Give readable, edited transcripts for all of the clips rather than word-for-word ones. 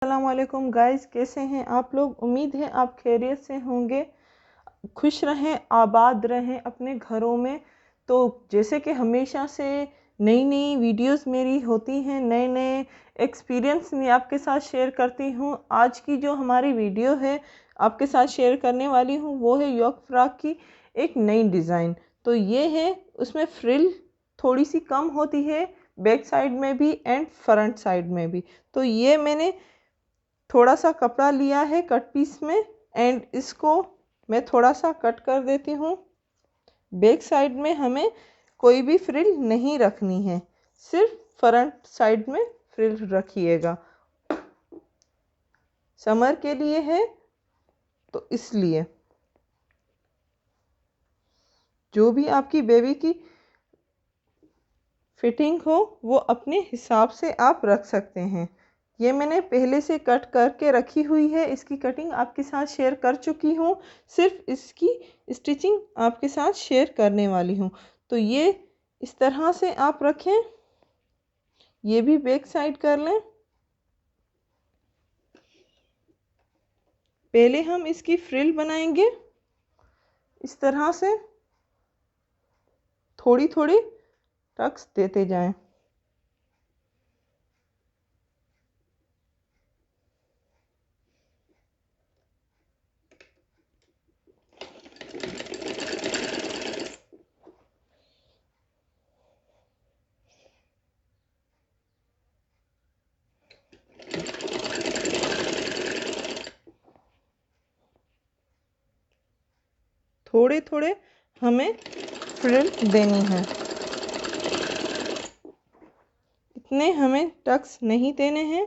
अस्सलाम वालेकुम गाइस, कैसे हैं आप लोग। उम्मीद है आप खैरियत से होंगे, खुश रहें, आबाद रहें अपने घरों में। तो जैसे कि हमेशा से नई नई वीडियोस मेरी होती हैं, नए नए एक्सपीरियंस मैं आपके साथ शेयर करती हूँ। आज की जो हमारी वीडियो है आपके साथ शेयर करने वाली हूँ वो है योक फ्रॉक की एक नई डिज़ाइन। तो ये है, उसमें फ्रिल थोड़ी सी कम होती है बैक साइड में भी एंड फ्रंट साइड में भी। तो ये मैंने थोड़ा सा कपड़ा लिया है कट पीस में एंड इसको मैं थोड़ा सा कट कर देती हूँ। बैक साइड में हमें कोई भी फ्रिल नहीं रखनी है, सिर्फ फ्रंट साइड में फ्रिल रखिएगा। समर के लिए है तो इसलिए जो भी आपकी बेबी की फिटिंग हो वो अपने हिसाब से आप रख सकते हैं। ये मैंने पहले से कट करके रखी हुई है, इसकी कटिंग आपके साथ शेयर कर चुकी हूँ, सिर्फ इसकी स्टिचिंग आपके साथ शेयर करने वाली हूँ। तो ये इस तरह से आप रखें, ये भी बैक साइड कर लें। पहले हम इसकी फ्रिल बनाएंगे, इस तरह से थोड़ी थोड़ी टक्स देते जाएं। थोड़े थोड़े हमें फ्रिल देनी है, इतने हमें टक्स नहीं देने हैं।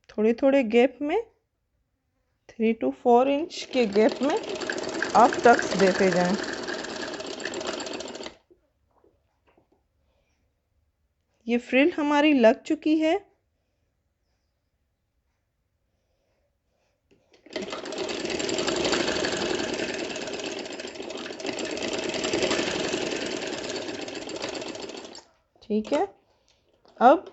थोड़े थोड़े गैप में 3 to 4 इंच के गैप में आप टक्स देते जाएं। ये फ्रिल हमारी लग चुकी है। ठीक है, अब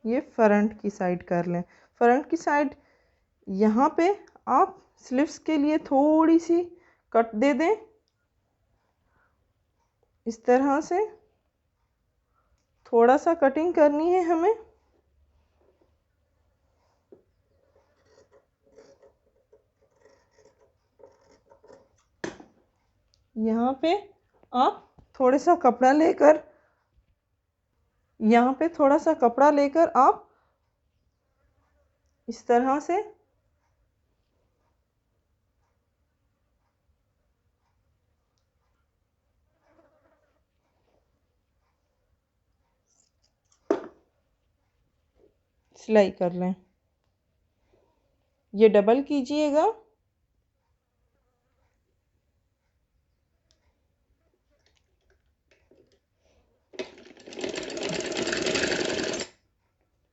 ये फ्रंट की साइड कर लें। फ्रंट की साइड यहाँ पे आप स्लीव्स के लिए थोड़ी सी कट दे दें, इस तरह से थोड़ा सा कटिंग करनी है हमें। यहाँ पे आप थोड़ा सा कपड़ा लेकर, यहाँ पे थोड़ा सा कपड़ा लेकर आप इस तरह से सिलाई कर लें। ये डबल कीजिएगा।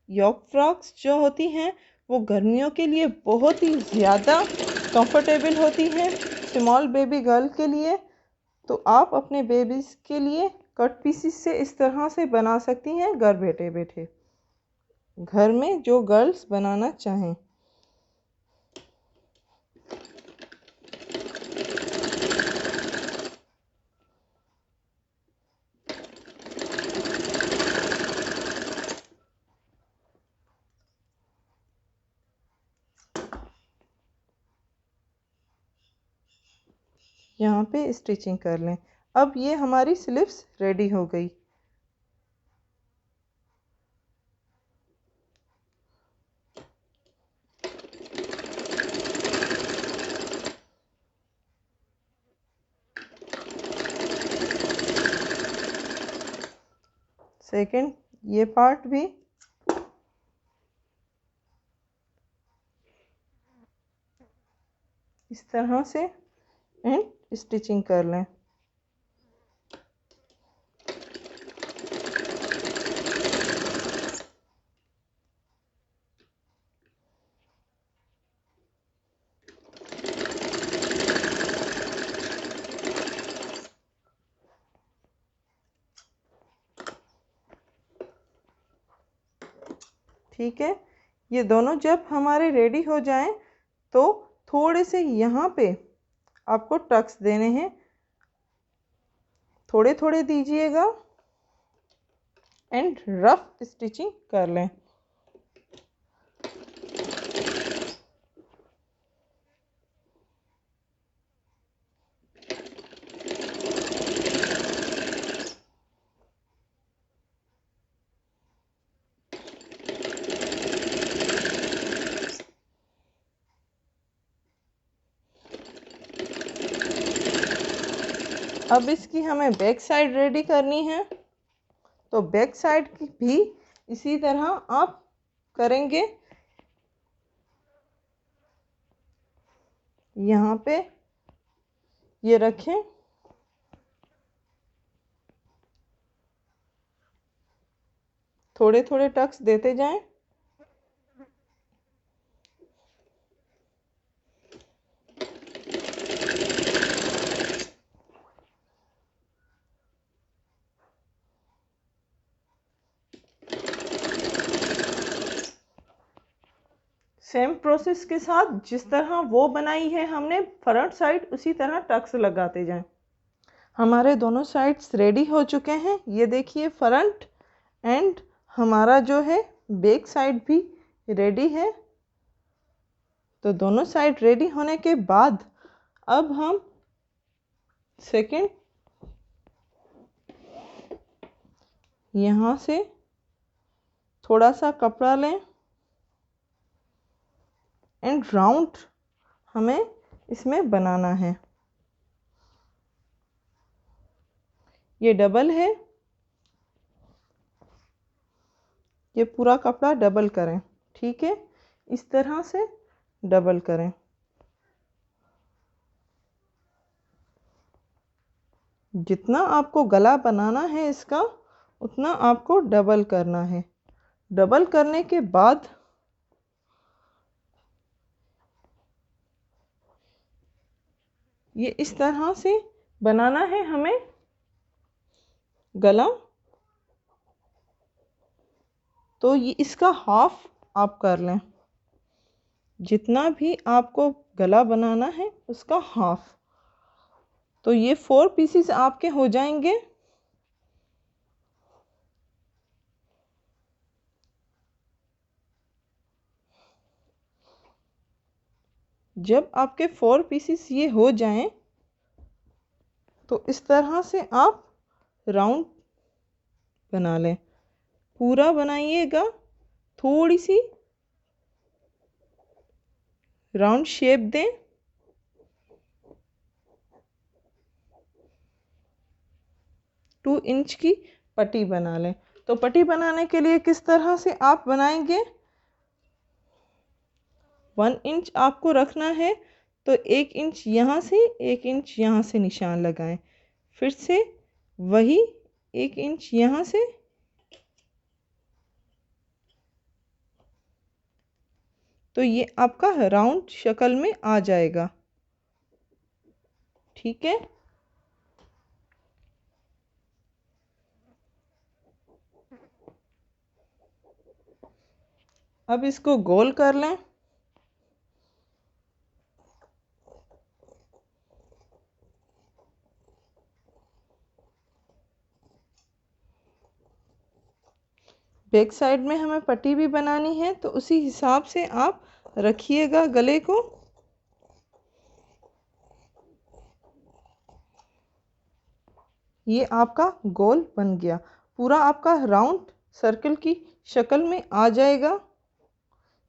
योक फ्रॉक्स जो होती हैं वो गर्मियों के लिए बहुत ही ज़्यादा कंफर्टेबल होती हैं, स्मॉल बेबी गर्ल के लिए। तो आप अपने बेबीज़ के लिए कट पीसीस से इस तरह से बना सकती हैं, घर बैठे बैठे, घर में जो गर्ल्स बनाना चाहें। यहाँ पे स्टिचिंग कर लें। अब ये हमारी स्लीव्स रेडी हो गई। सेकंड ये पार्ट भी इस तरह से एंड स्टिचिंग कर लें। ठीक है। ये दोनों जब हमारे रेडी हो जाएं तो थोड़े से यहाँ पे आपको टक्स देने हैं, थोड़े थोड़े दीजिएगा एंड रफ स्टिचिंग कर लें। अब इसकी हमें बैक साइड रेडी करनी है, तो बैक साइड की भी इसी तरह आप करेंगे। यहाँ पे ये रखें, थोड़े थोड़े टक्स देते जाएं। सेम प्रोसेस के साथ जिस तरह वो बनाई है हमने फ्रंट साइड, उसी तरह टक्स लगाते जाएं। हमारे दोनों साइड्स रेडी हो चुके हैं। ये देखिए फ्रंट एंड हमारा जो है बैक साइड भी रेडी है। तो दोनों साइड रेडी होने के बाद अब हम सेकंड यहाँ से थोड़ा सा कपड़ा लें एंड राउंड हमें इसमें बनाना है। ये डबल है, ये पूरा कपड़ा डबल करें, ठीक है। इस तरह से डबल करें। जितना आपको गला बनाना है इसका, उतना आपको डबल करना है। डबल करने के बाद ये इस तरह से बनाना है हमें गला। तो ये इसका हाफ आप कर लें, जितना भी आपको गला बनाना है उसका हाफ। तो ये 4 पीसेस आपके हो जाएंगे। जब आपके 4 पीसेस ये हो जाएं तो इस तरह से आप राउंड बना लें। पूरा बनाइएगा, थोड़ी सी राउंड शेप दें। टू इंच की पट्टी बना लें। तो पट्टी बनाने के लिए किस तरह से आप बनाएंगे, 1 इंच आपको रखना है। तो 1 इंच यहाँ से, 1 इंच यहाँ से निशान लगाएं। फिर से वही 1 इंच यहाँ से, तो ये आपका राउंड शक्ल में आ जाएगा, ठीक है। अब इसको गोल कर लें। बैक साइड में हमें पट्टी भी बनानी है, तो उसी हिसाब से आप रखिएगा गले को। ये आपका गोल बन गया, पूरा आपका राउंड सर्कल की शक्ल में आ जाएगा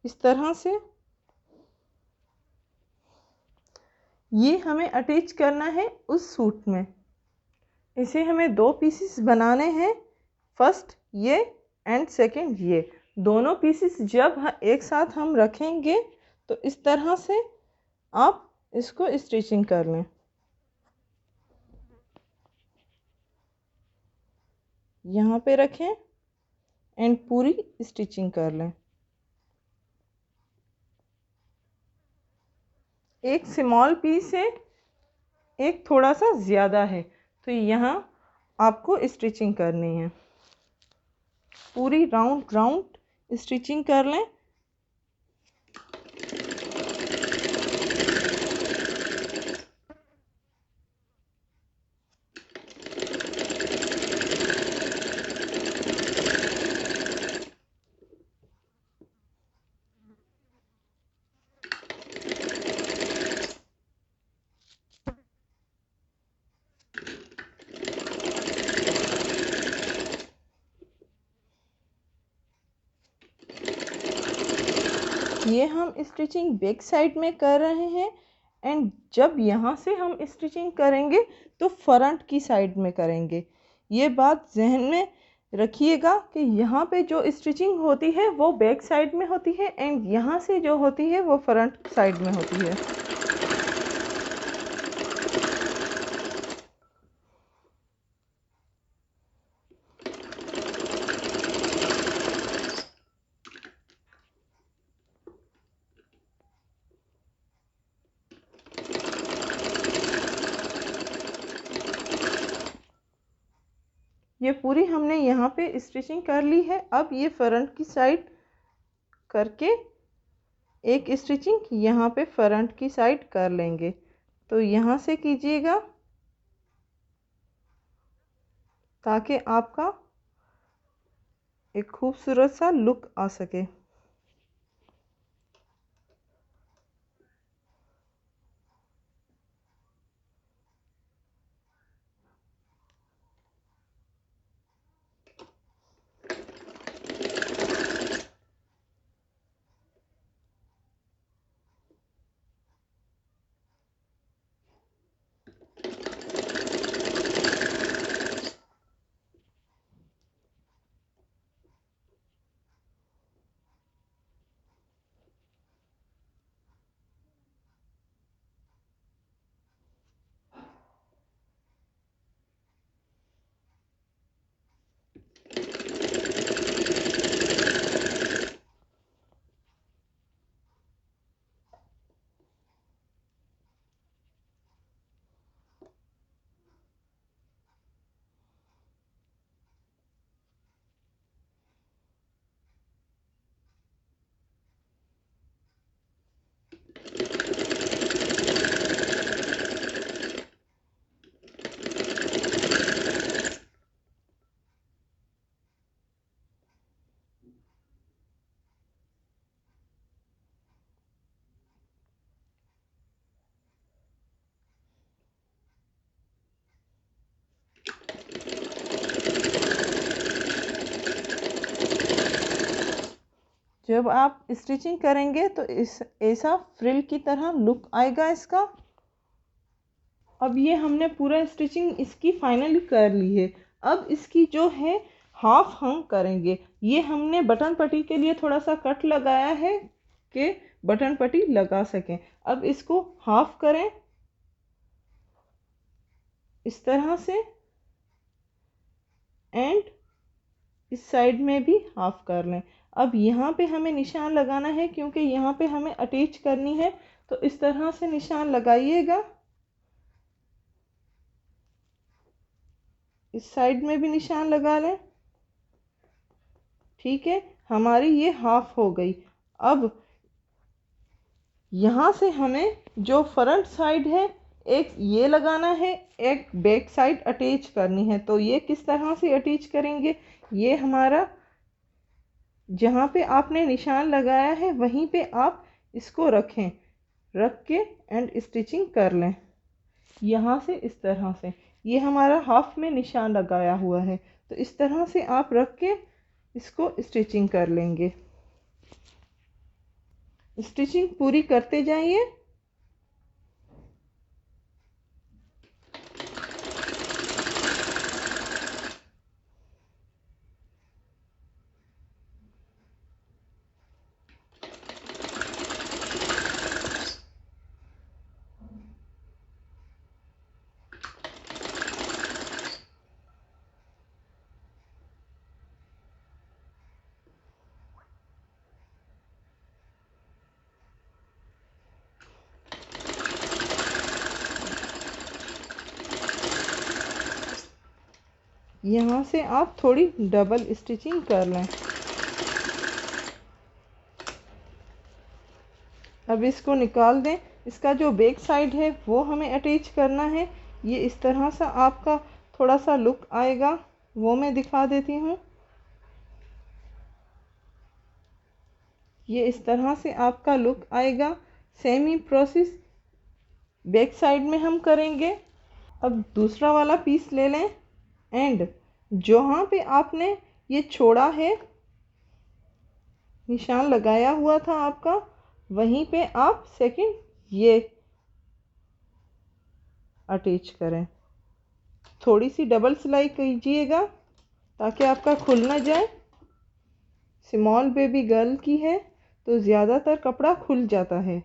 इस तरह से। ये हमें अटैच करना है उस सूट में। इसे हमें 2 पीसेस बनाने हैं, फर्स्ट ये एंड सेकंड ये। दोनों पीसेस जब एक साथ हम रखेंगे तो इस तरह से आप इसको स्टिचिंग कर लें। यहाँ पे रखें एंड पूरी स्टिचिंग कर लें। एक स्मॉल पीस है, एक थोड़ा सा ज़्यादा है, तो यहाँ आपको स्टिचिंग करनी है। पूरी राउंड स्टिचिंग कर लें। ये हम स्टिचिंग बैक साइड में कर रहे हैं एंड जब यहाँ से हम स्टिचिंग करेंगे तो फ्रंट की साइड में करेंगे। ये बात जहन में रखिएगा कि यहाँ पे जो स्टिचिंग होती है वो बैक साइड में होती है एंड यहाँ से जो होती है वो फ्रंट साइड में होती है। ये पूरी हमने यहाँ पे स्टिचिंग कर ली है। अब ये फ्रंट की साइड करके एक स्टिचिंग यहाँ पे फ्रंट की साइड कर लेंगे। तो यहाँ से कीजिएगा ताकि आपका एक खूबसूरत सा लुक आ सके। जब आप स्टिचिंग करेंगे तो इस ऐसा फ्रिल की तरह लुक आएगा इसका। अब ये हमने पूरा स्टिचिंग इसकी फाइनली कर ली है। अब इसकी जो है हाफ हम करेंगे। ये हमने बटन पट्टी के लिए थोड़ा सा कट लगाया है कि बटन पट्टी लगा सकें। अब इसको हाफ करें इस तरह से एंड इस साइड में भी हाफ कर लें। अब यहाँ पे हमें निशान लगाना है क्योंकि यहाँ पे हमें अटैच करनी है, तो इस तरह से निशान लगाइएगा। इस साइड में भी निशान लगा लें। ठीक है, हमारी ये हाफ हो गई। अब यहाँ से हमें जो फ्रंट साइड है एक ये लगाना है, एक बैक साइड अटैच करनी है। तो ये किस तरह से अटैच करेंगे, ये हमारा जहाँ पे आपने निशान लगाया है वहीं पे आप इसको रखें, रख के एंड स्टिचिंग कर लें यहाँ से इस तरह से। ये हमारा हाफ में निशान लगाया हुआ है, तो इस तरह से आप रख के इसको स्टिचिंग कर लेंगे। स्टिचिंग पूरी करते जाइए। यहाँ से आप थोड़ी डबल स्टिचिंग कर लें। अब इसको निकाल दें। इसका जो बैक साइड है वो हमें अटैच करना है। ये इस तरह सा आपका थोड़ा सा लुक आएगा, वो मैं दिखा देती हूँ। ये इस तरह से आपका लुक आएगा। सेम ही प्रोसेस बैक साइड में हम करेंगे। अब दूसरा वाला पीस ले लें एंड जहाँ पे आपने ये छोड़ा है, निशान लगाया हुआ था आपका, वहीं पे आप सेकंड ये अटैच करें। थोड़ी सी डबल सिलाई कीजिएगा ताकि आपका खुल ना जाए। स्मॉल बेबी गर्ल की है तो ज़्यादातर कपड़ा खुल जाता है।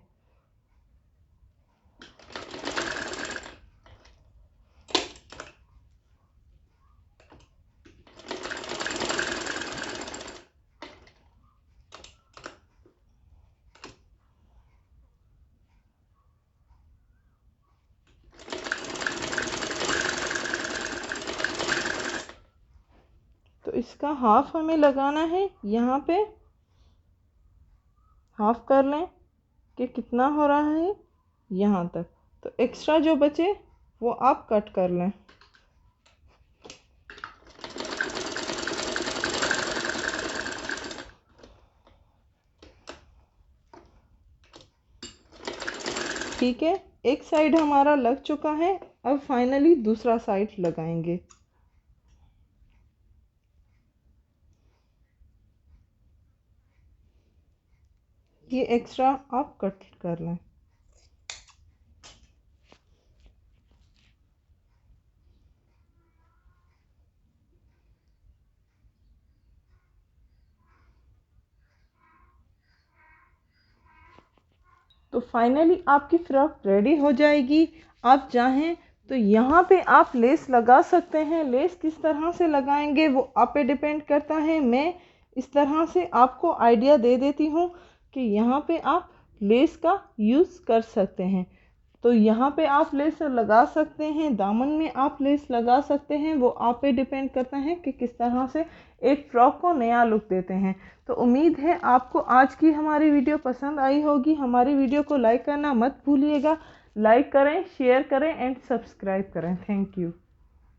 तो इसका हाफ हमें लगाना है। यहाँ पे हाफ कर लें कि कितना हो रहा है यहाँ तक। तो एक्स्ट्रा जो बचे वो आप कट कर लें। ठीक है, एक साइड हमारा लग चुका है। अब फाइनली दूसरा साइड लगाएंगे। ये एक्स्ट्रा आप कट कर लें। तो फाइनली आपकी फ्रॉक रेडी हो जाएगी। आप चाहें तो यहाँ पे आप लेस लगा सकते हैं। लेस किस तरह से लगाएंगे वो आप पे डिपेंड करता है। मैं इस तरह से आपको आइडिया दे देती हूँ कि यहाँ पे आप लेस का यूज़ कर सकते हैं। तो यहाँ पे आप लेस लगा सकते हैं, दामन में आप लेस लगा सकते हैं। वो आप पे डिपेंड करता है कि किस तरह से एक फ्रॉक को नया लुक देते हैं। तो उम्मीद है आपको आज की हमारी वीडियो पसंद आई होगी। हमारी वीडियो को लाइक करना मत भूलिएगा। लाइक करें, शेयर करें एंड सब्सक्राइब करें। Thank you.